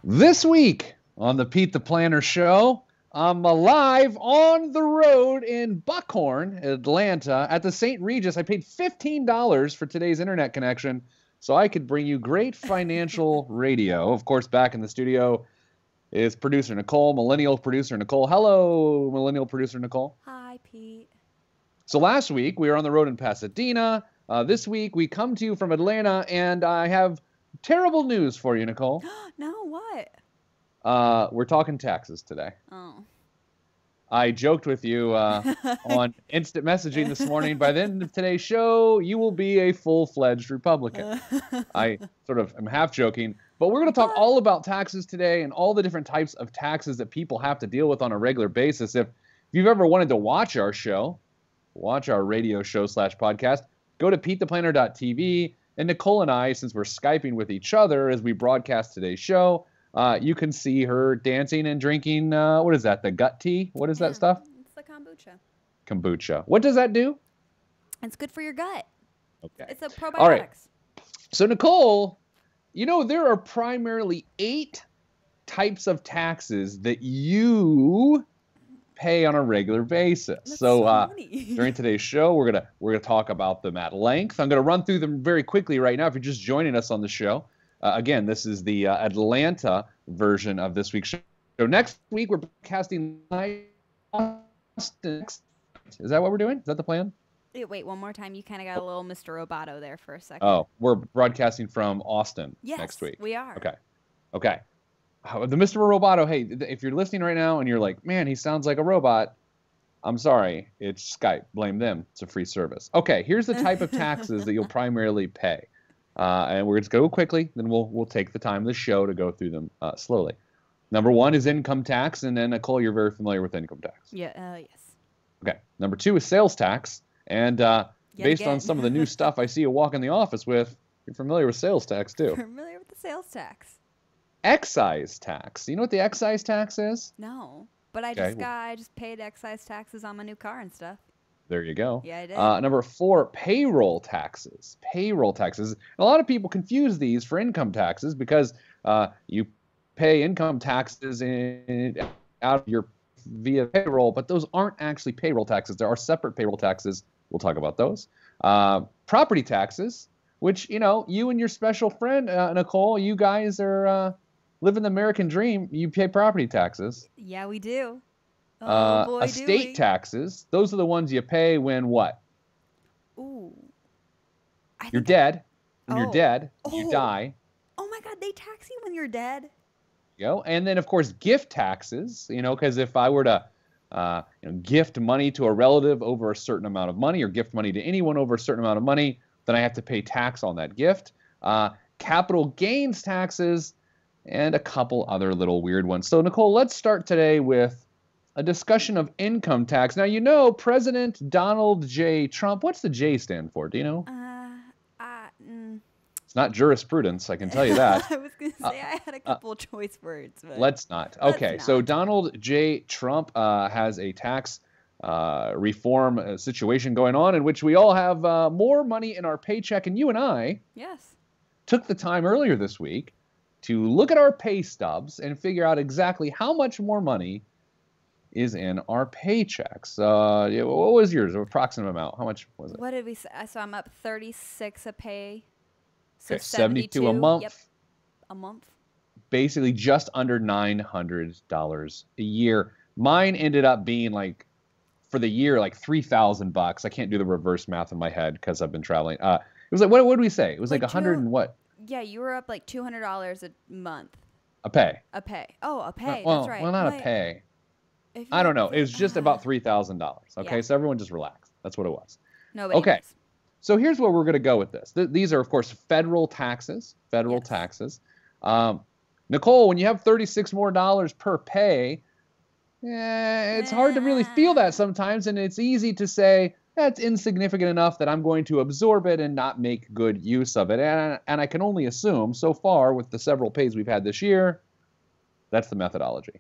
This week on the Pete the Planner Show, I'm live on the road in Buckhorn, Atlanta, at the St. Regis. I paid $15 for today's internet connection so I could bring you great financial radio. Of course, back in the studio is producer Nicole, millennial producer Nicole. Hello, millennial producer Nicole. Hi, Pete. So last week we were on the road in Pasadena. This week we come to you from Atlanta, and I have terrible news for you, Nicole. No, what? We're talking taxes today. Oh. I joked with you on instant messaging this morning. By the end of today's show, you will be a full-fledged Republican. I sort of am half joking, but we're going to talk all about taxes today and all the different types of taxes that people have to deal with on a regular basis. If you've ever wanted to watch our show, watch our radio show / podcast, go to PeteThePlanner.tv. And Nicole and I, since we're Skyping with each other as we broadcast today's show, you can see her dancing and drinking, what is that, the gut tea? What is that stuff? It's the kombucha. Kombucha. What does that do? It's good for your gut. Okay. It's a probiotics. All right. So, Nicole, you know, there are primarily 8 types of taxes that you pay on a regular basis. That's so funny. during today's show, we're gonna talk about them at length. I'm gonna run through them very quickly right now. If you're just joining us on the show, again, this is the Atlanta version of this week's show. So next week we're broadcasting live. Is that what we're doing? Is that the plan? Wait, one more time. You kind of got a little Mr. Roboto there for a second. Oh, we're broadcasting from Austin next week. We are. Okay. The Mr. Roboto, hey, if you're listening right now and you're like, man, he sounds like a robot, I'm sorry. It's Skype. Blame them. It's a free service. Okay, here's the type of taxes that you'll primarily pay. And we're going to go quickly, then we'll take the time of the show to go through them slowly. Number 1 is income tax, and then, Nicole, you're very familiar with income tax. Yeah. Yes. Okay. Number 2 is sales tax, and based on some of the new stuff I see you walk in the office with, you're familiar with sales tax, too. Familiar with the sales tax. Excise tax. You know what the excise tax is? No, but I just paid excise taxes on my new car and stuff. There you go. Yeah, I did. Number 4, payroll taxes. Payroll taxes. A lot of people confuse these for income taxes because you pay income taxes out of your via payroll, but those aren't actually payroll taxes. There are separate payroll taxes. We'll talk about those. Property taxes, which, you know, you and your special friend, Nicole, you guys are living the American dream. You pay property taxes. Yeah, we do. Oh, boy, estate taxes. Those are the ones you pay when what? Ooh. You're dead. When you're dead, you die. Oh my God, they tax you when you're dead? You know? And then, of course, gift taxes, you know, because if I were to gift money to a relative over a certain amount of money or gift money to anyone over a certain amount of money, then I have to pay tax on that gift. Capital gains taxes, and a couple other little weird ones. So, Nicole, let's start today with a discussion of income tax. Now, you know, President Donald J. Trump, what's the J stand for? Do you know? It's not jurisprudence, I can tell you that. I was going to say I had a couple choice words. But let's not. Okay, so Donald J. Trump has a tax reform situation going on in which we all have more money in our paycheck. And you and I took the time earlier this week to look at our pay stubs and figure out exactly how much more money is in our paychecks. What was yours? Approximate amount? How much was it? What did we say? So I'm up 36 a pay. So okay, 72 a month. Yep, a month. Basically just under $900 a year. Mine ended up being like, for the year, like $3,000. I can't do the reverse math in my head because I've been traveling. It was like, what did we say? It was like 100 and what? Yeah, you were up like $200 a month. A pay. A pay. Oh, a pay. Well, that's right. Well, not a pay. I don't know. It was just about $3,000. Okay, so everyone just relax. That's what it was. Nobody okay. knows. So here's where we're going to go with this. These are, of course, federal taxes. Taxes. Nicole, when you have $36 more per pay, it's hard to really feel that sometimes, and it's easy to say, that's insignificant enough that I'm going to absorb it and not make good use of it. And I can only assume, so far, with the several pays we've had this year, that's the methodology.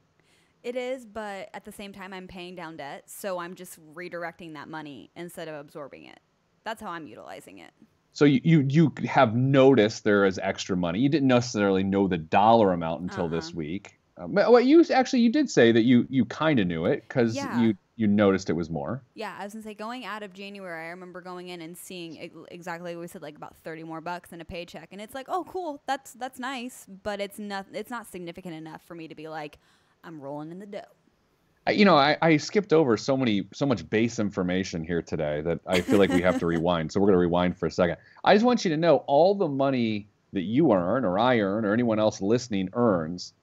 It is, but at the same time, I'm paying down debt, so I'm just redirecting that money instead of absorbing it. That's how I'm utilizing it. So you have noticed there is extra money. You didn't necessarily know the dollar amount until this week. But what you did say that you kind of knew it because Yeah. you noticed it was more. Yeah, I was gonna say going out of January, I remember going in and seeing exactly what we said, like about 30 more bucks in a paycheck, and it's like, oh, cool, that's nice, but it's not significant enough for me to be like, I'm rolling in the dough. I skipped over so much base information here today that I feel like we have to rewind. So we're going to rewind for a second. I just want you to know all the money that you earn or I earn or anyone else listening earns,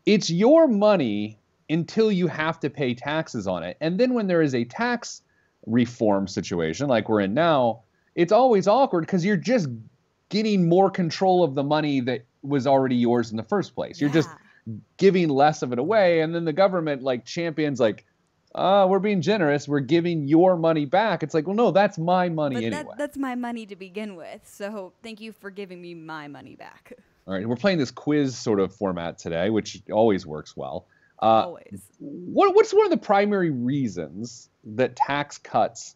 it's your money until you have to pay taxes on it. And then when there is a tax reform situation like we're in now, it's always awkward because you're just getting more control of the money that was already yours in the first place. You're just giving less of it away, and then the government champions we're being generous, we're giving your money back. It's like, well, no, that's my money anyway. That's my money to begin with, so thank you for giving me my money back. All right, we're playing this quiz sort of format today, which always works well. Always. What's one of the primary reasons that tax cuts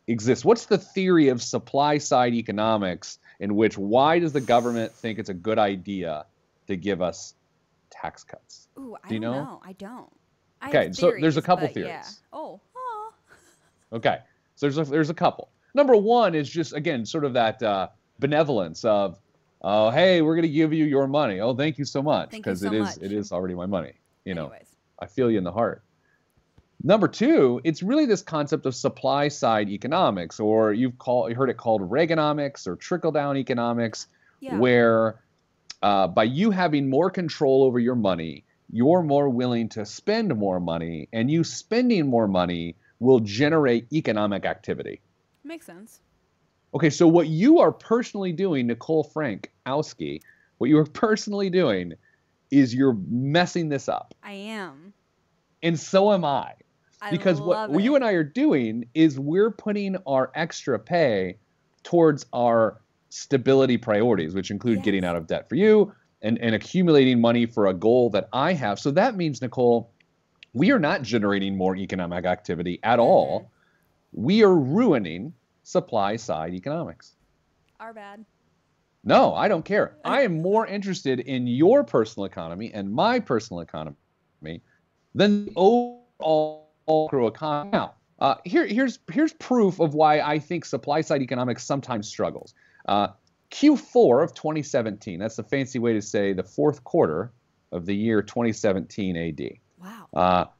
exist? What's the theory of supply side economics in which why does the government think it's a good idea to give us tax cuts? Ooh, I don't know. I don't. Okay, so there's a couple theories. Yeah. Oh. Okay, so there's a couple. Number one is just, again, sort of that benevolence of, oh, hey, we're going to give you your money. Oh, thank you so much, because it is already my money. Anyways. I feel you in the heart. Number two, it's really this concept of supply side economics, or you heard it called Reaganomics or trickle down economics, where by you having more control over your money, you're more willing to spend more money, and you spending more money will generate economic activity. Makes sense. Okay, so what you are personally doing, Nicole Frankowski, what you are personally doing is you're messing this up. I am. And so am I. Because what you and I are doing is we're putting our extra pay towards our stability priorities, which include getting out of debt for you and accumulating money for a goal that I have. So that means, Nicole, we are not generating more economic activity at all. We are ruining supply side economics. Our bad. No, I don't care. I am more interested in your personal economy and my personal economy than the overall macro economy. Now, here's proof of why I think supply side economics sometimes struggles. Q4 of 2017, that's the fancy way to say the fourth quarter of the year 2017 AD. Wow.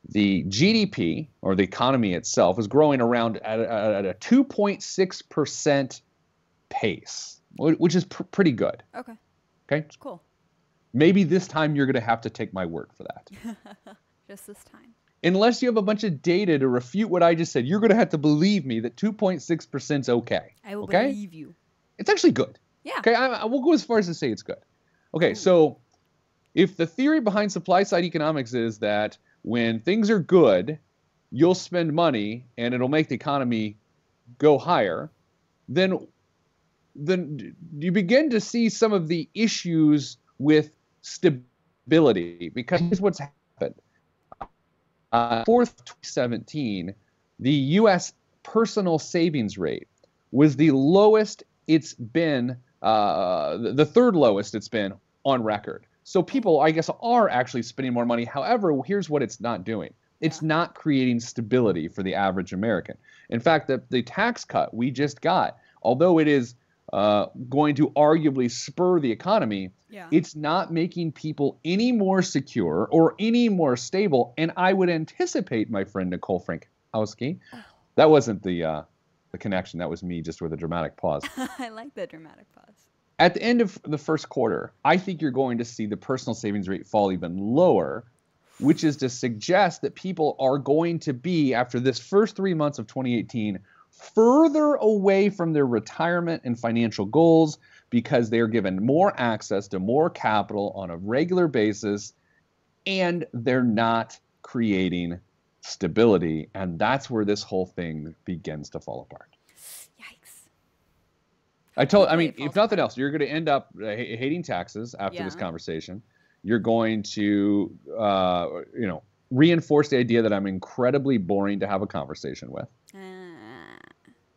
The GDP, or the economy itself, is growing around at a 2.6% pace, which is pretty good. Okay? Cool. Maybe this time you're going to have to take my word for that. Just this time. Unless you have a bunch of data to refute what I just said, you're going to have to believe me that 2.6% is okay. I will believe you. It's actually good. Yeah. Okay, I will go as far as to say it's good. Okay, so if the theory behind supply side economics is that when things are good, you'll spend money and it'll make the economy go higher, then you begin to see some of the issues with stability, because here's what's happened. 2017, the U.S. personal savings rate was the lowest it's been, the third lowest it's been on record. So people, I guess, are actually spending more money. However, here's what it's not doing. It's not creating stability for the average American. In fact, the tax cut we just got, although it is going to arguably spur the economy, it's not making people any more secure or any more stable. And I would anticipate, my friend Nicole Frankowski, that wasn't the connection. That was me just with a dramatic pause. I like that dramatic pause. At the end of the first quarter, I think you're going to see the personal savings rate fall even lower, which is to suggest that people are going to be, after this first 3 months of 2018, further away from their retirement and financial goals because they're given more access to more capital on a regular basis, and they're not creating stability. And that's where this whole thing begins to fall apart. If nothing else, you're going to end up hating taxes after this conversation. You're going to, reinforce the idea that I'm incredibly boring to have a conversation with.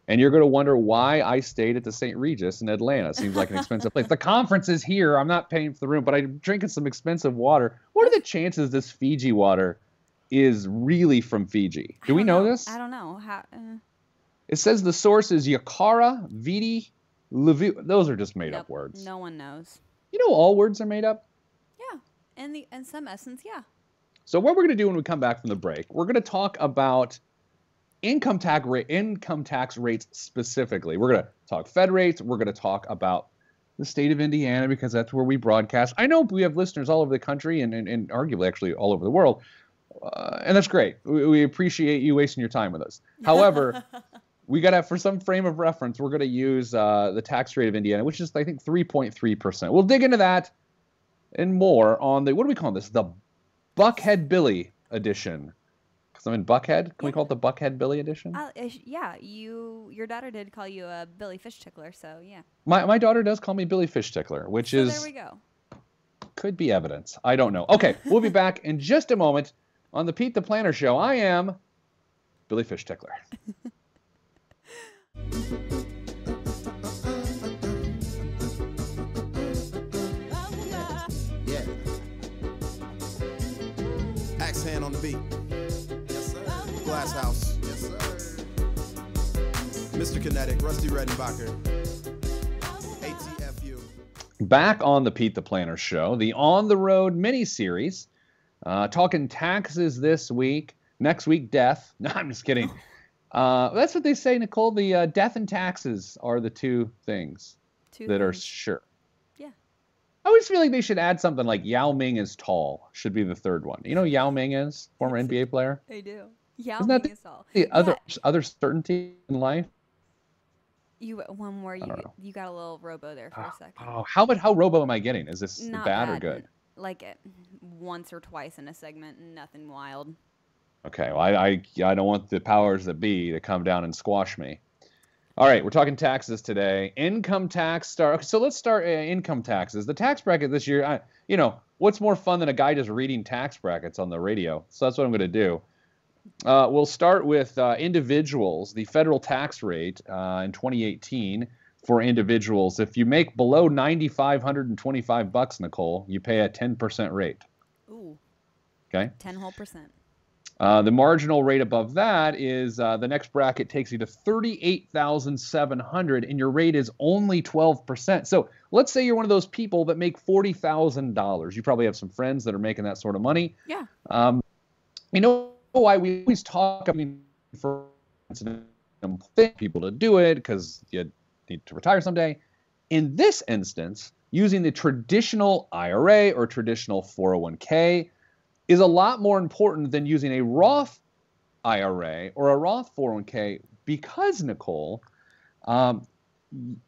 And you're going to wonder why I stayed at the St. Regis in Atlanta. Seems like an expensive place. The conference is here. I'm not paying for the room, but I'm drinking some expensive water. What are the chances this Fiji water is really from Fiji? Do we know this? I don't know. How? It says the source is Yakara, Viti, Levu. Those are just made up words. No one knows. You know all words are made up? Yeah. In some essence, yeah. So what we're going to do when we come back from the break, we're going to talk about income tax rates specifically. We're going to talk Fed rates. We're going to talk about the state of Indiana because that's where we broadcast. I know we have listeners all over the country and arguably actually all over the world, and that's great. We appreciate you wasting your time with us. However, we got to, for some frame of reference, we're going to use the tax rate of Indiana, which is, I think, 3.3%. We'll dig into that and more on the, what do we call this? The Buckhead Billy edition. Because I'm in Buckhead. Can we call it the Buckhead Billy edition? Yeah, your daughter did call you a Billy Fish Tickler, so yeah. My daughter does call me Billy Fish Tickler, which is... there we go. Could be evidence. I don't know. Okay, we'll be back in just a moment on the Pete the Planner Show. I am Billy Fish Tickler. Yeah. Axe hand on the beat. Yes, sir. Glass House. Yes, sir. Mr. Kinetic, Rusty Redenbacher. ATFU. Back on the Pete the Planner Show, the On the Road mini-series. Talking taxes this week. Next week, death. No, I'm just kidding. That's what they say, Nicole. The death and taxes are the two things that are sure. Yeah. I always feel like they should add something like Yao Ming is tall should be the third one. You know who Yao Ming is? Former NBA player? I do. Yao Isn't that Ming is tall. the other certainty in life? One more. You got a little robo there for a second. Oh, how robo am I getting? Is this Not bad or good? Like it once or twice in a segment, nothing wild. Okay, well, I don't want the powers that be to come down and squash me. All right, we're talking taxes today. Income tax okay, so let's start income taxes. The tax bracket this year, what's more fun than a guy just reading tax brackets on the radio? So that's what I'm going to do. We'll start with individuals. The federal tax rate in 2018 for individuals, if you make below $9,525, Nicole, you pay a 10% rate. Ooh. Okay. 10 whole percent. The marginal rate above that is the next bracket takes you to $38,700, and your rate is only 12%. So let's say you're one of those people that make $40,000. You probably have some friends that are making that sort of money. Yeah. You know why we always talk for people to do it because you need to retire someday. In this instance, using the traditional IRA or traditional 401k is a lot more important than using a Roth IRA or a Roth 401k because, Nicole,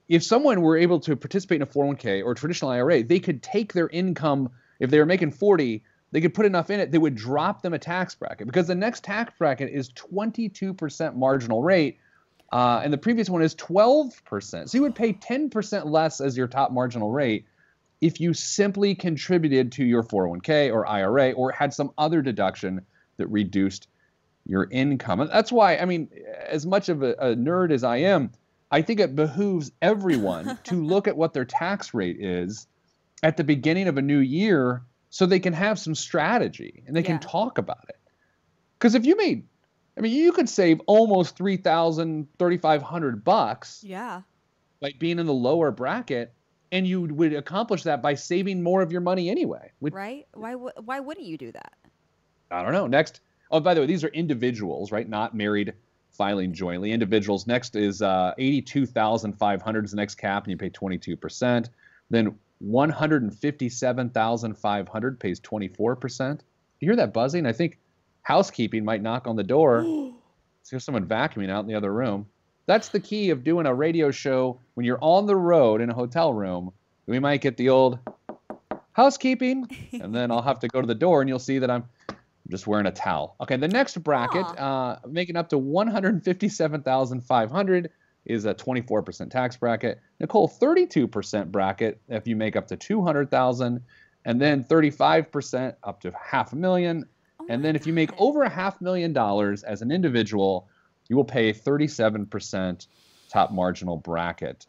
if someone were able to participate in a 401k or a traditional IRA, they could take their income, if they were making 40, they could put enough in it, they would drop them a tax bracket because the next tax bracket is 22% marginal rate, and the previous one is 12%. So you would pay 10% less as your top marginal rate if you simply contributed to your 401k or IRA or had some other deduction that reduced your income. And that's why, as much of a nerd as I am, I think it behooves everyone to look at what their tax rate is at the beginning of a new year so they can have some strategy and they can talk about it. Because if you made, you could save almost $3,000, $3,500 by being in the lower bracket. And you would accomplish that by saving more of your money anyway. Right? Why wouldn't you do that? I don't know. Next. Oh, by the way, these are individuals, right? Not married, filing jointly. Individuals. Next is $82,500 is the next cap, and you pay 22%. Then $157,500 pays 24%. You hear that buzzing? I think housekeeping might knock on the door. There's someone vacuuming out in the other room. That's the key of doing a radio show when you're on the road in a hotel room. We might get the old housekeeping, and then I'll have to go to the door, and you'll see that I'm just wearing a towel. Okay, the next bracket, making up to $157,500 is a 24% tax bracket. Nicole, 32% bracket if you make up to $200,000, and then 35% up to $500,000. And then if you make over $500,000 as an individual, you will pay 37% top marginal bracket.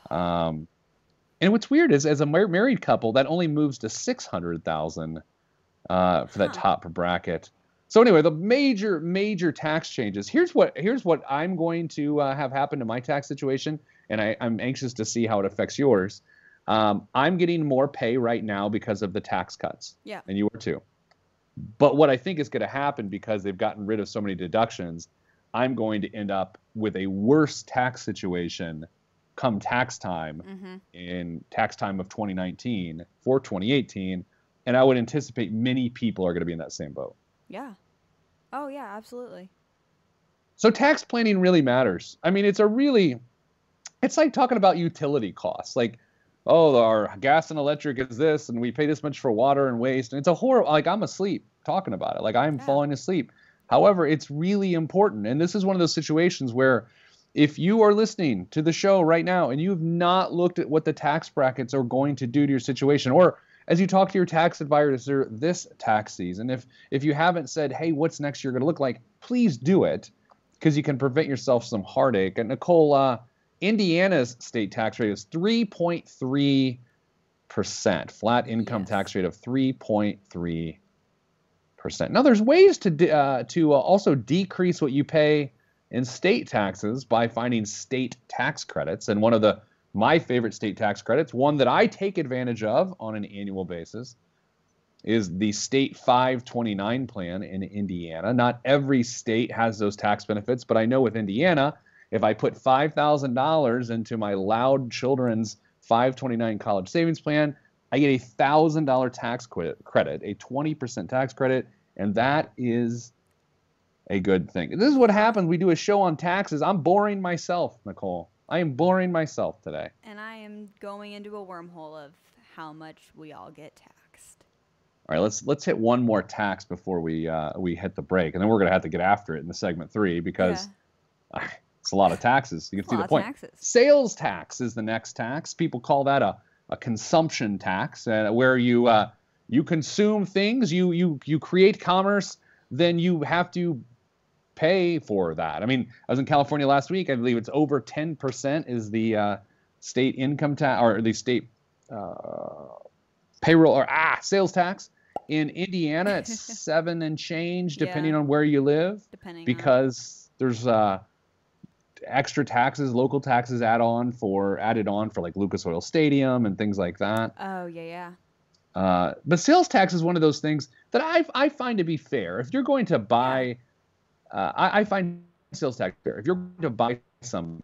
And what's weird is, as a married couple, that only moves to 600,000 for that top bracket. So anyway, the major tax changes. Here's what I'm going to have happen to my tax situation, and I'm anxious to see how it affects yours. I'm getting more pay right now because of the tax cuts. Yeah. And you are too. But what I think is going to happen, because they've gotten rid of so many deductions, I'm going to end up with a worse tax situation come tax time in tax time of 2019 for 2018. And I would anticipate many people are going to be in that same boat. Yeah. Oh, yeah, absolutely. So tax planning really matters. I mean, it's like talking about utility costs. Like, oh, our gas and electric is this, and we pay this much for water and waste. And it's a horrible, like, I'm asleep talking about it. Like, I'm falling asleep. However, it's really important. And this is one of those situations where if you are listening to the show right now and you have not looked at what the tax brackets are going to do to your situation, or as you talk to your tax advisor this tax season, if you haven't said, hey, what's next year going to look like, please do it, because you can prevent yourself some heartache. And Nicole, Indiana's state tax rate is 3.3%, flat income tax rate of 3.3%. Now, there's ways to also decrease what you pay in state taxes by finding state tax credits. And one of my favorite state tax credits, one that I take advantage of on an annual basis, is the State 529 plan in Indiana. Not every state has those tax benefits, but I know with Indiana, if I put $5,000 into my Loud Children's 529 college savings plan, I get a $1,000 tax credit, a 20% tax credit, and that is a good thing. This is what happens. We do a show on taxes. I'm boring myself, Nicole. I am boring myself today. And I am going into a wormhole of how much we all get taxed. All right, let's hit one more tax before we hit the break, and then we're going to have to get after it in the segment 3 because it's a lot of taxes. You can see the point. Taxes. Sales tax is the next tax. People call that a consumption tax, where you consume things, you create commerce, then you have to pay for that. I mean, I was in California last week. I believe it's over 10% is the state income tax, or the state payroll or sales tax. In Indiana, it's 7 and change, depending on where you live, because there's extra taxes, local taxes added on for like Lucas Oil Stadium and things like that. Oh, yeah. But sales tax is one of those things that I find to be fair. If you're going to buy, I find sales tax fair. If you're going to buy something,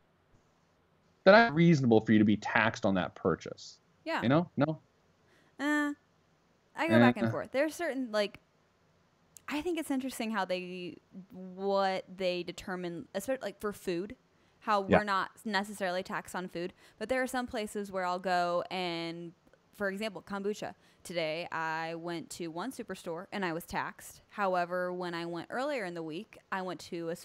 then it's reasonable for you to be taxed on that purchase. Yeah. You know? No? I go back and forth. There's certain, like, I think it's interesting what they determine, especially like for food, how we're not necessarily taxed on food. But there are some places where I'll go and, for example, kombucha. Today, I went to one superstore and I was taxed. However, when I went earlier in the week, I went to a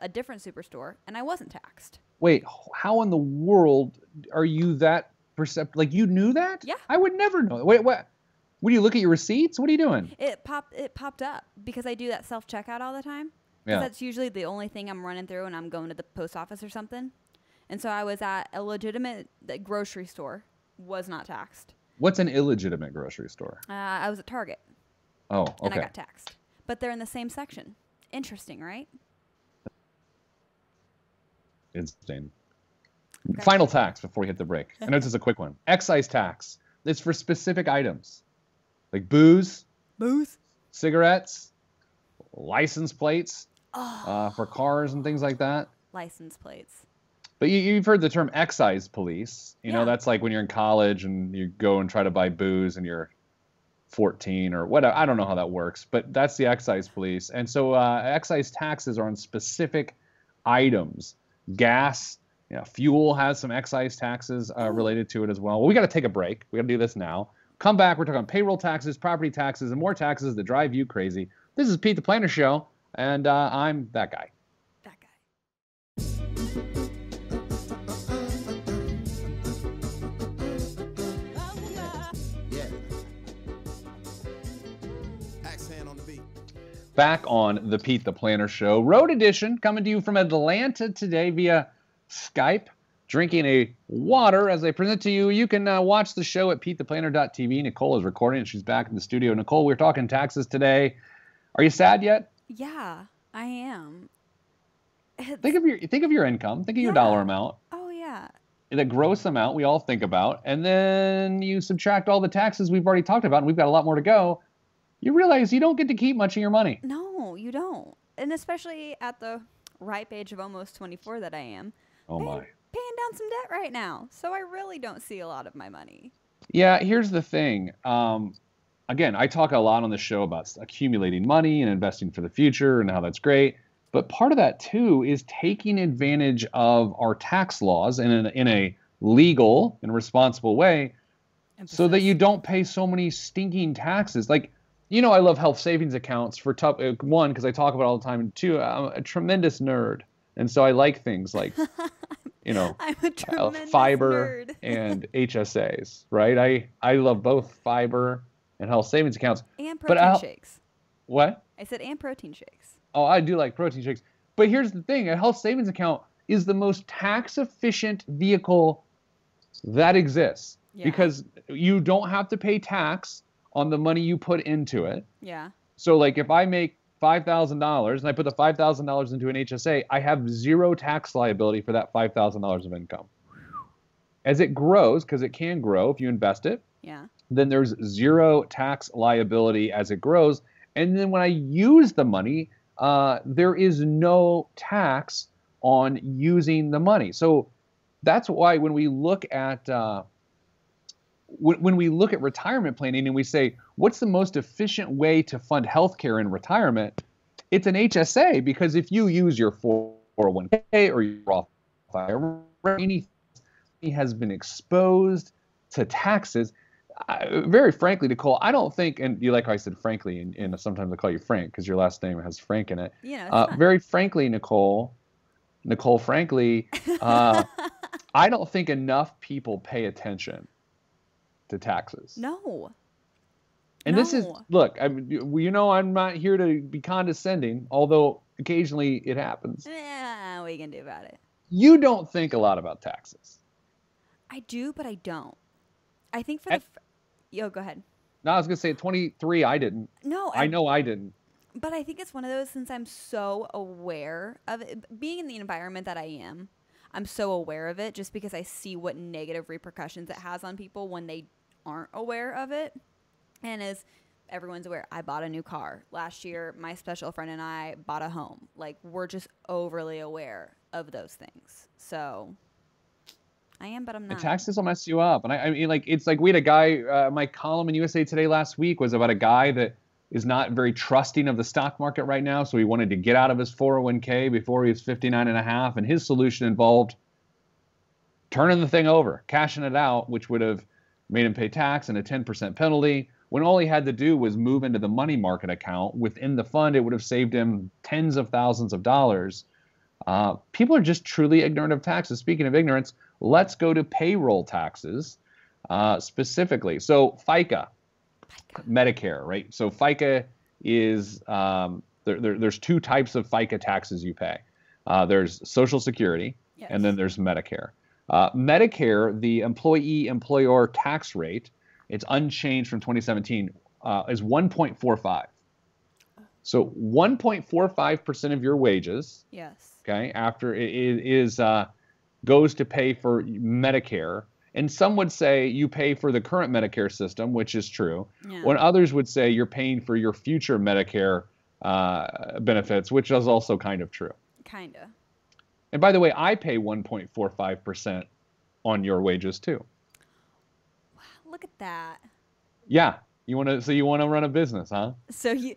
different superstore and I wasn't taxed. Wait, how in the world are you that perceptive? Like, you knew that? Yeah. I would never know. Wait, what? Would you look at your receipts? What are you doing? It popped up because I do that self-checkout all the time. Yeah. That's usually the only thing I'm running through when I'm going to the post office or something. And so I was at a legitimate grocery store, was not taxed. What's an illegitimate grocery store? I was at Target. Oh, okay. And I got taxed. But they're in the same section. Interesting, right? Interesting. Okay. Final tax before we hit the break. I know this is a quick one. Excise tax. It's for specific items. Like booze, cigarettes, license plates for cars and things like that. License plates. But you've heard the term excise police. You know, that's like when you're in college and you go and try to buy booze and you're 14 or whatever. I don't know how that works, but that's the excise police. And so excise taxes are on specific items. Gas, fuel has some excise taxes related to it as well. Well, we got to take a break. We got to do this now. Come back. We're talking payroll taxes, property taxes, and more taxes that drive you crazy. This is Pete the Planner Show, and I'm that guy. That guy. Back on the Pete the Planner Show, Road Edition, coming to you from Atlanta today via Skype, drinking a water as I present to you. You can watch the show at PeteThePlanner.tv. Nicole is recording and she's back in the studio. Nicole, we're talking taxes today. Are you sad yet? Yeah, I am. Think of your income. Think of your dollar amount. Oh yeah. The gross amount we all think about, and then you subtract all the taxes we've already talked about, and we've got a lot more to go. You realize you don't get to keep much of your money. No, you don't. And especially at the ripe age of almost 24 that I am. Oh my. Paying down some debt right now. So I really don't see a lot of my money. Yeah, here's the thing. Again, I talk a lot on the show about accumulating money and investing for the future and how that's great. But part of that, too, is taking advantage of our tax laws in a legal and responsible way so that you don't pay so many stinking taxes. Like, you know, I love health savings accounts for one, because I talk about it all the time. And two, I'm a tremendous nerd. And so I like things like, you know, fiber nerd. and HSAs, right? I love both fiber and health savings accounts. And protein shakes. What? I said and protein shakes. Oh, I do like protein shakes. But here's the thing. A health savings account is the most tax-efficient vehicle that exists because you don't have to pay tax on the money you put into it. Yeah. So, like, if I make $5,000 and I put the $5,000 into an HSA, I have zero tax liability for that $5,000 of income. As it grows, because it can grow if you invest it, then there's zero tax liability as it grows. And then when I use the money, there is no tax on using the money. So that's why when we look at retirement planning and we say, what's the most efficient way to fund healthcare in retirement? It's an HSA, because if you use your 401k or your Roth IRA, anything has been exposed to taxes. Very frankly, Nicole, I don't think, and you like how I said frankly, and sometimes I call you Frank because your last name has Frank in it. Very frankly, Nicole, frankly, I don't think enough people pay attention to taxes. No. And this is, look, you know, I'm not here to be condescending, although occasionally it happens. Yeah, what are you going to do about it? You don't think a lot about taxes. I do, but I don't. I think for Yo, go ahead. No, I was going to say at 23, I didn't. No. I know I didn't. But I think it's one of those, since I'm so aware of it, being in the environment that I am, I'm so aware of it just because I see what negative repercussions it has on people when they aren't aware of it. And as everyone's aware, I bought a new car. Last year, my special friend and I bought a home. Like, we're just overly aware of those things. So I am, but I'm not. The taxes will mess you up. And I mean, like, it's like we had a guy, my column in USA Today last week was about a guy that is not very trusting of the stock market right now. So he wanted to get out of his 401k before he was 59 and a half. And his solution involved turning the thing over, cashing it out, which would have made him pay tax and a 10% penalty. When all he had to do was move into the money market account within the fund, it would have saved him tens of thousands of dollars. People are just truly ignorant of taxes. Speaking of ignorance, let's go to payroll taxes specifically. So FICA, Medicare, right? So FICA is, there's two types of FICA taxes you pay. There's Social Security, and then there's Medicare. Medicare, the employee-employer tax rate, it's unchanged from 2017, is 1.45. So 1.45% of your wages, okay, after it goes to pay for Medicare. And some would say you pay for the current Medicare system, which is true. When others would say you're paying for your future Medicare benefits, which is also kind of true. Kind of. And by the way, I pay 1.45% on your wages too. Wow, look at that. Yeah, you want to run a business, huh? So you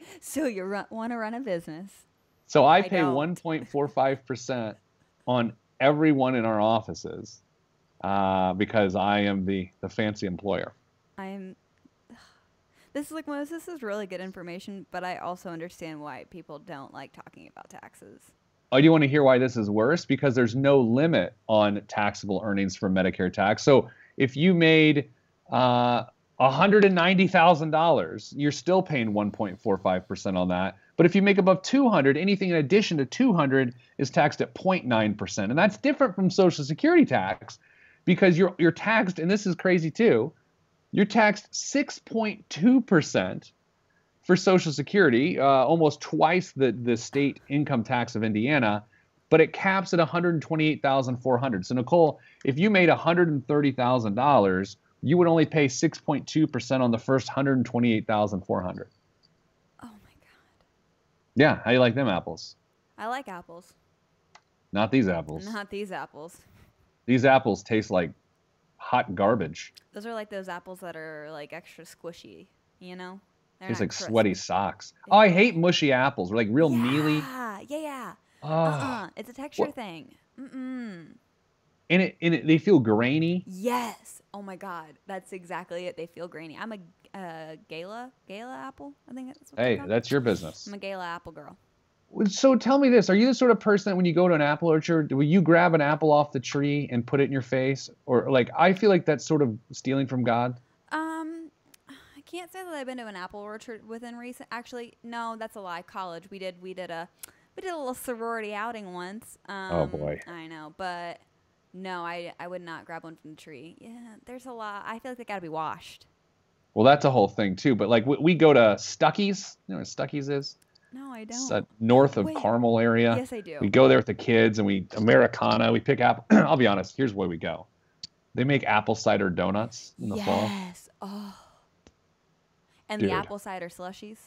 want to run a business. So I pay 1.45% on everyone in our offices because I am the fancy employer. This is really good information, but I also understand why people don't like talking about taxes. Oh, do you want to hear why this is worse? Because there's no limit on taxable earnings for Medicare tax. So if you made $190,000, you're still paying 1.45% on that. But if you make above 200, anything in addition to 200 is taxed at 0.9%. And that's different from Social Security tax because you're taxed, and this is crazy too, you're taxed 6.2% for Social Security, almost twice the state income tax of Indiana, but it caps at $128,400. So Nicole, if you made $130,000, you would only pay 6.2% on the first $128,400. Oh my God. Yeah, how do you like them apples? I like apples. Not these apples. Not these apples. These apples taste like hot garbage. Those are like those apples that are like extra squishy, you know? They're Tastes not like crisp. sweaty socks. Oh, I hate mushy apples. They're like real mealy. Yeah. Oh. It's a texture What? thing. And it they feel grainy. Yes. Oh my God. That's exactly it. They feel grainy. I'm a Gala apple. I think that's what they're Hey, called. that's your business. I'm a Gala apple girl. So tell me this. Are you the sort of person that when you go to an apple orchard, will you grab an apple off the tree and put it in your face? Or like, I feel like that's sort of stealing from God. I can't say that I've been to an apple orchard within recent. Actually, no, that's a lie. College, we did a little sorority outing once. Oh boy. I know, but no, I would not grab one from the tree. Yeah, there's a lot. I feel like they gotta be washed. Well, that's a whole thing too. But like we go to Stuckey's. You know what Stuckey's is? No, I It's don't. north of Wait. Carmel area. Yes, I do. We go there with the kids and we Americana. We pick apple. I'll be honest. Here's where we go. They make apple cider donuts in the fall. Yes. Oh. And Dude. the apple cider slushies.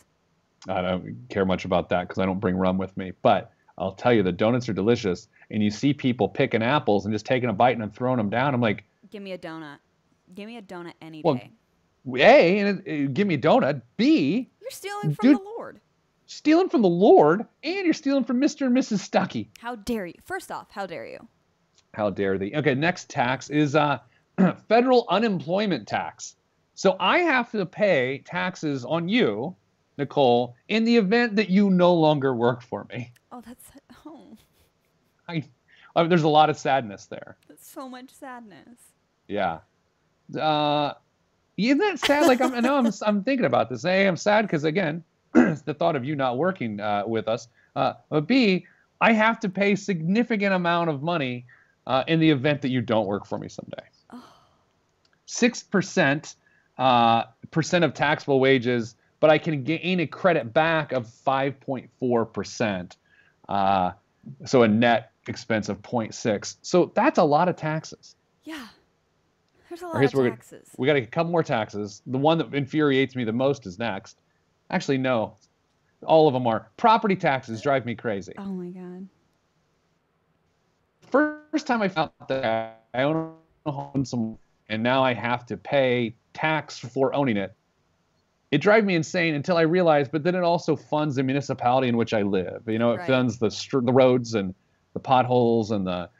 I don't care much about that because I don't bring rum with me. But I'll tell you, the donuts are delicious. And you see people picking apples and just taking a bite and then throwing them down. I'm like, Give me a donut. Give me a donut any Well, day. A, and give me a donut. B, You're stealing from dude. the Lord. stealing from the Lord, and you're stealing from Mr. and Mrs. Stuckey. How dare you? First off, how dare you? How dare they? Okay, next tax is federal unemployment tax. So I have to pay taxes on you, Nicole, in the event that you no longer work for me. Oh, that's There's a lot of sadness there. that's so much sadness. Yeah. Isn't that sad? Like I'm thinking about this. A, I'm sad because again, it's the thought of you not working with us. But B, I have to pay significant amount of money in the event that you don't work for me someday. 6% of taxable wages, but I can gain a credit back of 5.4%. So a net expense of 0.6. So that's a lot of taxes. Yeah. There's a Or lot here's of where taxes. we got to get a couple more taxes. The one that infuriates me the most is next. Actually, no. All of them are. Property taxes drive me crazy. Oh my God. First time I found out that I own a home and now I have to pay tax for owning it, it drives me insane until I realized, but then it also funds the municipality in which I live. You know, it Right. funds the roads and the potholes and the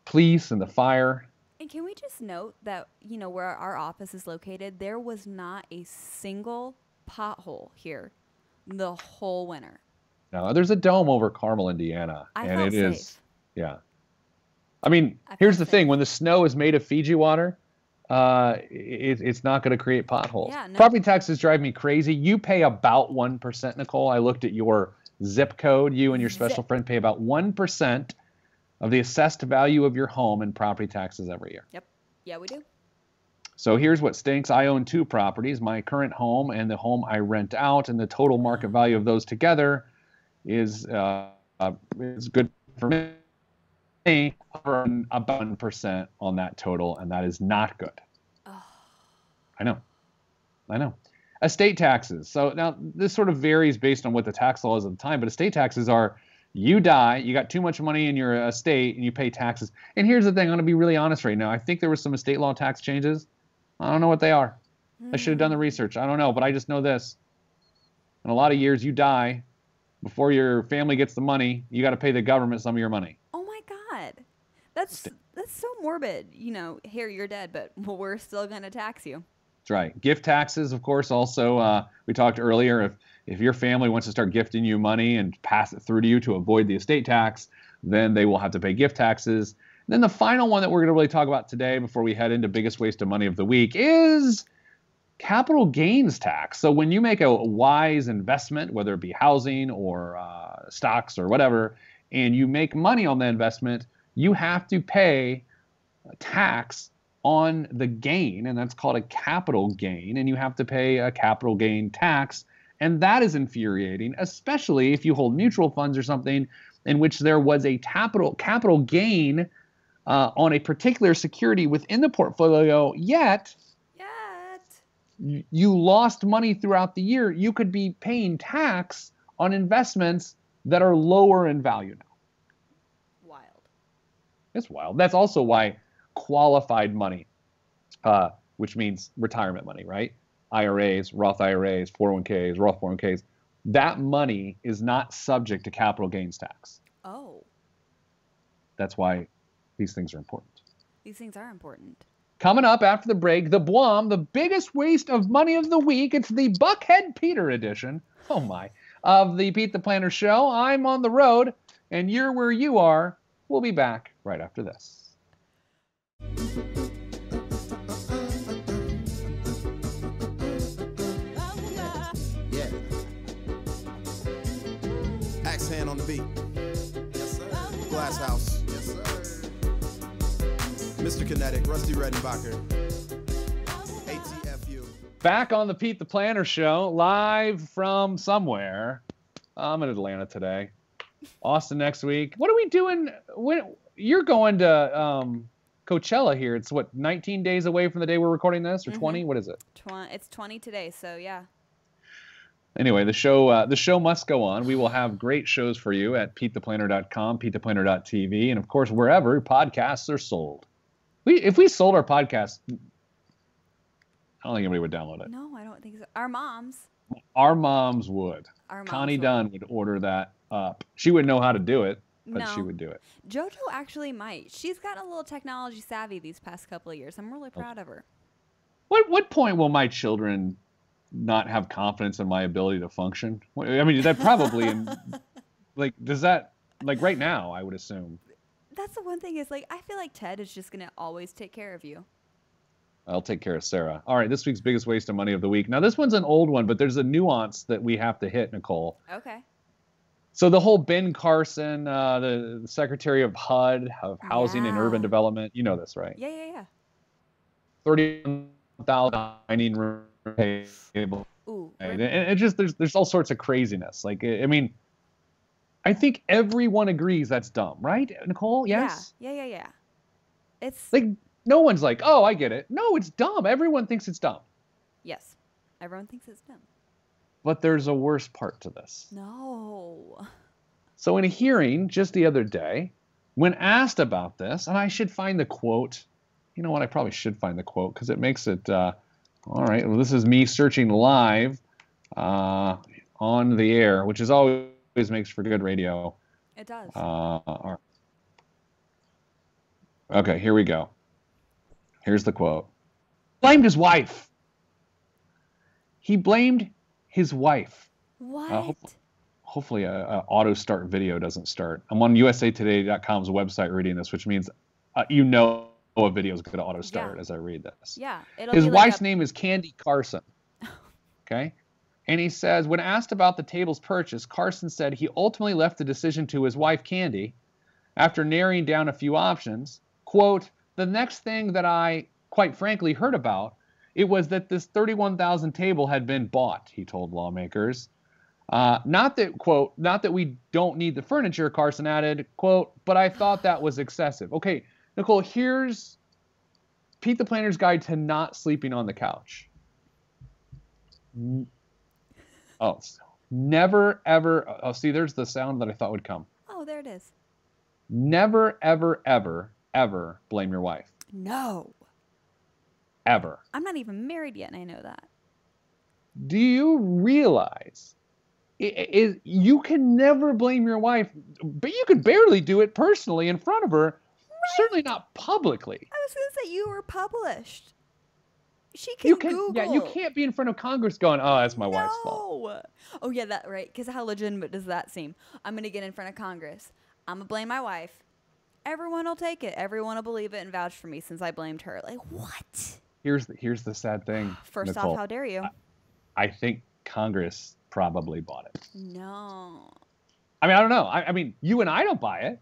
police and the fire. And can we just note that, you know, where our office is located, there was not a single pothole here the whole winter. Now, there's a dome over Carmel, Indiana, I and felt it is, safe. yeah. I mean, I here's felt the thing: safe. when the snow is made of Fiji water, it's not going to create potholes. Yeah, no. Property taxes drive me crazy. You pay about 1%, Nicole. I looked at your zip code. You and your special friend pay about 1% of the assessed value of your home in property taxes every year. Yep. Yeah, we do. So here's what stinks. I own two properties, my current home and the home I rent out, and the total market value of those together is good for me. I earn about 1% on that total, and that is not good. Oh. I know. Estate taxes. So now this sort of varies based on what the tax law is at the time, but estate taxes are you die, you got too much money in your estate, and you pay taxes. And here's the thing, I'm going to be really honest right now. I think there were some estate law tax changes. I don't know what they are. I should have done the research. I don't know, but I just know this. In a lot of years, you die. Before your family gets the money, you got to pay the government some of your money. Oh my God. That's so morbid. You know, here you're dead, but we're still going to tax you. That's right. Gift taxes, of course, also, we talked earlier, if your family wants to start gifting you money and pass it through to you to avoid the estate tax, then they will have to pay gift taxes. And then the final one that we're going to really talk about today before we head into biggest waste of money of the week is capital gains tax. So when you make a wise investment, whether it be housing or stocks or whatever, and you make money on the investment, you have to pay tax on the gain, and that's called a capital gain, and you have to pay a capital gain tax. And that is infuriating, especially if you hold mutual funds or something in which there was a capital gain on a particular security within the portfolio, yet you lost money throughout the year. You could be paying tax on investments that are lower in value now. Wild. It's wild. That's also why qualified money, which means retirement money, right? IRAs, Roth IRAs, 401ks, Roth 401ks, that money is not subject to capital gains tax. Oh. That's why these things are important. These things are important. Coming up after the break, the BWOM, the biggest waste of money of the week. It's the Buckhead Peter edition, oh my, of the Pete the Planner Show. I'm on the road, and you're where you are. We'll be back right after this. Yeah. Axe hand on the beat. Yes, sir. Glass House. Yes, sir. Mr. Kinetic, Rusty Redenbacher. ATFU. Back on the Pete the Planner Show, live from somewhere. I'm in Atlanta today. Austin next week. What are we doing? When you're going to Coachella here? It's what, 19 days away from the day we're recording this, or 20? What is it? It's 20 today, so yeah. Anyway, the show must go on. We will have great shows for you at PeteThePlanner.com, PeteThePlanner.tv, and of course wherever podcasts are sold. If we sold our podcast, I don't think anybody would download it. No, I don't think so. Our moms would. Our moms Connie would. Dunn would order that up. She wouldn't know how to do it, but she would do it. JoJo actually might. She's gotten a little technology savvy these past couple of years. I'm really proud of her. What point will my children not have confidence in my ability to function? I mean, that probably does that right now, I would assume. That's the one thing is I feel like Ted is just going to always take care of you. I'll take care of Sarah. All right, this week's biggest waste of money of the week. Now, this one's an old one, but there's a nuance that we have to hit, Nicole. Okay. So the whole Ben Carson, the Secretary of HUD, of Housing and Urban Development, you know this, right? Yeah. 31,000 dining room table. Ooh. And it just there's all sorts of craziness. I mean, I think everyone agrees that's dumb, right, Nicole? Yes. Yeah. It's no one's like, oh, I get it. No, it's dumb. Everyone thinks it's dumb. Yes, everyone thinks it's dumb. But there's a worse part to this. No. So in a hearing just the other day, when asked about this, and I should find the quote. You know what? I probably should find the quote because it makes it. All right. Well, this is me searching live on the air, which is always makes for good radio. It does. Okay, here we go. Here's the quote. Blamed his wife. He blamed his wife. What? Hopefully a auto start video doesn't start. I'm on usatoday.com's website reading this, which means a video is going to auto start as I read this. Yeah. His wife's name is Candy Carson. Okay? And he says, when asked about the table's purchase, Carson said he ultimately left the decision to his wife, Candy, after narrowing down a few options. Quote, the next thing that I, quite frankly, heard about, it was that this 31,000 table had been bought, he told lawmakers. Not that we don't need the furniture, Carson added, quote, but I thought that was excessive. Okay, Nicole, here's Pete the Planner's Guide to Not Sleeping on the Couch. Oh, never, ever. Oh, see, there's the sound that I thought would come. Oh, there it is. Never, ever, ever, ever blame your wife. No. Ever. I'm not even married yet, and I know that. Do you realize you can never blame your wife, but you could barely do it personally in front of her, right. Certainly not publicly. I was going to say you were published. She can Google. Yeah, you can't be in front of Congress going, oh, that's my wife's fault. Oh, yeah, that right. Because how legitimate does that seem? I'm going to get in front of Congress. I'm going to blame my wife. Everyone will take it. Everyone will believe it and vouch for me since I blamed her. Like, what? Here's the sad thing. First Nicole. off, how dare you? I think Congress probably bought it. No. I mean, I don't know. I mean, you and I don't buy it.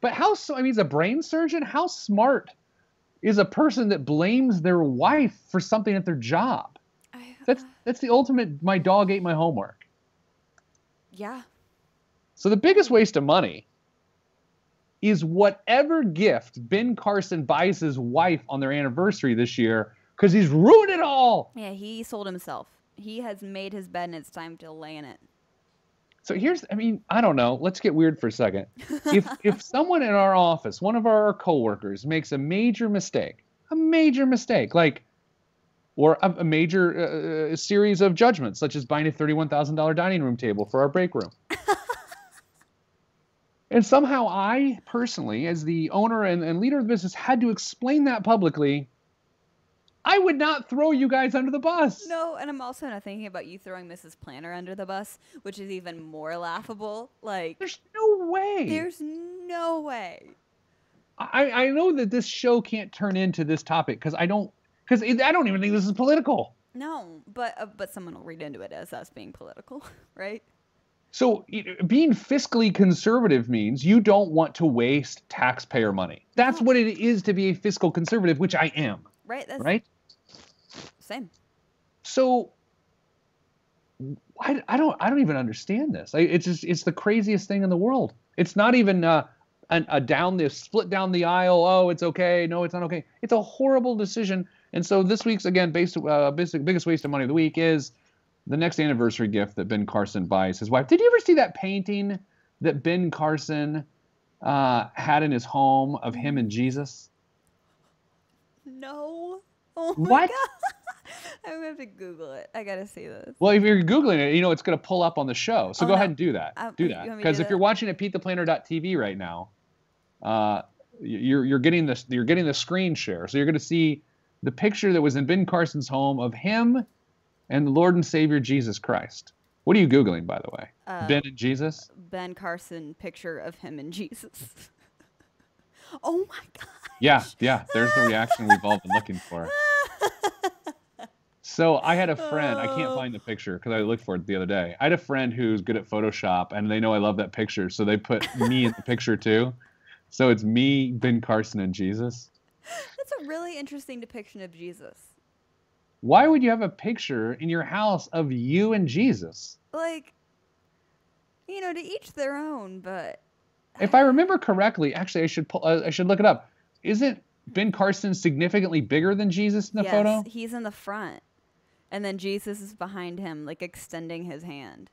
But I mean, as a brain surgeon, how smart is a person that blames their wife for something at their job? That's the ultimate, my dog ate my homework. Yeah. So the biggest waste of money is whatever gift Ben Carson buys his wife on their anniversary this year, because he's ruined it all. Yeah, he sold himself. He has made his bed and it's time to lay in it. So I don't know. Let's get weird for a second. If someone in our office, one of our coworkers, makes a major mistake, like, or a major series of judgments, such as buying a $31,000 dining room table for our break room. And somehow I personally, as the owner and leader of the business, had to explain that publicly, I would not throw you guys under the bus. No, and I'm also not thinking about you throwing Mrs. Planner under the bus, which is even more laughable. Like, there's no way. There's no way. I know that this show can't turn into this topic because I don't even think this is political. No, but someone will read into it as us being political, right? So being fiscally conservative means you don't want to waste taxpayer money. That's what it is to be a fiscal conservative, which I am. Right. That's right. Same. So I don't even understand this. It's the craziest thing in the world. It's not even split down the aisle. Oh, it's okay. No, it's not okay. It's a horrible decision. And so this week's, again, biggest waste of money of the week is the next anniversary gift that Ben Carson buys his wife. Did you ever see that painting that Ben Carson had in his home of him and Jesus? No. Oh my What? God. I'm going to have to Google it. I got to see this. Well, if you're Googling it, it's going to pull up on the show. So go ahead and do that. Do you that. want me to Because do if that? you're watching at PeteThePlanner.tv right now, you're getting the screen share. So you're going to see the picture that was in Ben Carson's home of him and the Lord and Savior Jesus Christ. What are you Googling, by the way? Ben and Jesus? Ben Carson picture of him and Jesus. Oh my God. Yeah. There's the reaction we've all been looking for. So I had a friend, I can't find the picture because I looked for it the other day. I had a friend who's good at Photoshop and they know I love that picture. So they put me in the picture too. So it's me, Ben Carson, and Jesus. That's a really interesting depiction of Jesus. Why would you have a picture in your house of you and Jesus? Like, to each their own, but If I remember correctly, actually, I should look it up. Isn't Ben Carson significantly bigger than Jesus in the photo? Yes, he's in the front. And then Jesus is behind him, like extending his hand.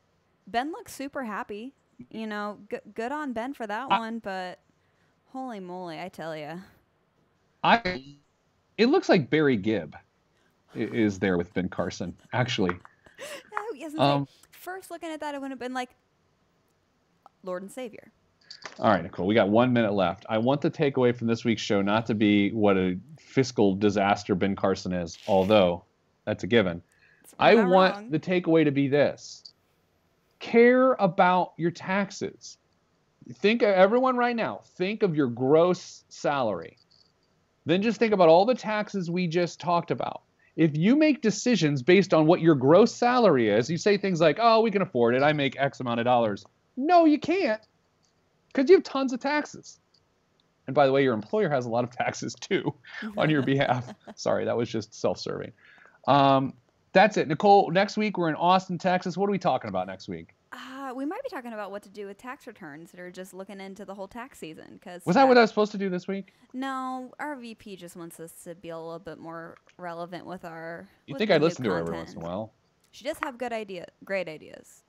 Ben looks super happy. Good on Ben for that one, but holy moly, I tell you. It looks like Barry Gibb is there with Ben Carson, actually. Oh, yes, first looking at that, it would have been like Lord and Savior. All right, Nicole, we got 1 minute left. I want the takeaway from this week's show not to be what a fiscal disaster Ben Carson is, although that's a given. I want the takeaway to be this. Care about your taxes. Everyone right now, think of your gross salary. Then just think about all the taxes we just talked about. If you make decisions based on what your gross salary is, you say things like, oh, we can afford it. I make X amount of dollars. No, you can't. Because you have tons of taxes. And by the way, your employer has a lot of taxes too on your behalf. Sorry, that was just self-serving. That's it. Nicole, next week we're in Austin, Texas. What are we talking about next week? We might be talking about what to do with tax returns that are just looking into the whole tax season. Was that what I was supposed to do this week? No, our VP just wants us to be a little bit more relevant with our. You think I'd listen to her every once in a while? She does have great ideas. Great ideas.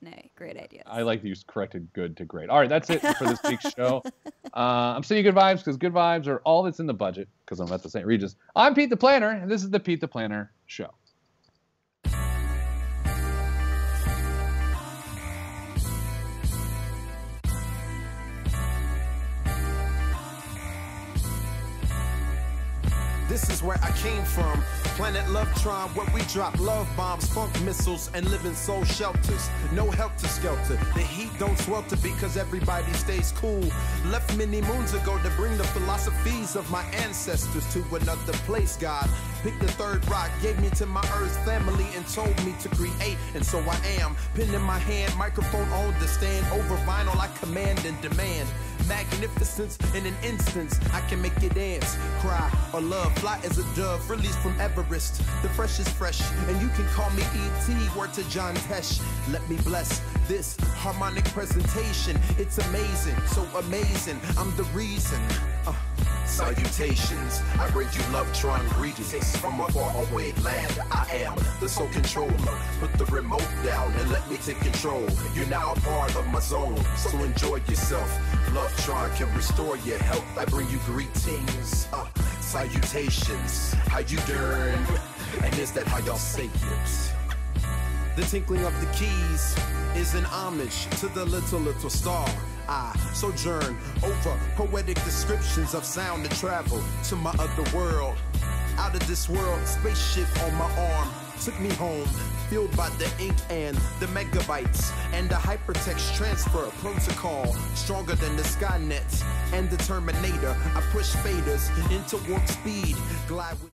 I like to use corrected good to great. All right, that's it for this week's show. I'm sending you good vibes because good vibes are all that's in the budget because I'm at the St. Regis. I'm Pete the Planner, and this is the Pete the Planner Show. This is where I came from. Planet Lovetron, where we drop love bombs, funk missiles, and live in soul shelters. No helter-skelter. The heat don't swelter because everybody stays cool. Left many moons ago to bring the philosophies of my ancestors to another place, God. Picked the third rock, gave me to my earth family, and told me to create, and so I am. Pen in my hand, microphone on the stand. Over vinyl, I command and demand magnificence in an instance. I can make you dance, cry, or love. Fly as a dove, released from Everest. The fresh is fresh, and you can call me E.T. Word to John Tesh. Let me bless this harmonic presentation. It's amazing, so amazing. I'm the reason. Salutations, I bring you Lovetron greetings from a faraway land. I am the sole controller. Put the remote down and let me take control. You're now a part of my zone, so enjoy yourself. Lovetron can restore your health. I bring you greetings, salutations. How you doing? And is that how y'all say it? The tinkling of the keys is an homage to the little star. I sojourn over poetic descriptions of sound and travel to my other world. Out of this world, spaceship on my arm took me home, fueled by the ink and the megabytes and the hypertext transfer protocol, stronger than the Skynet and the Terminator. I push faders into warp speed, glide with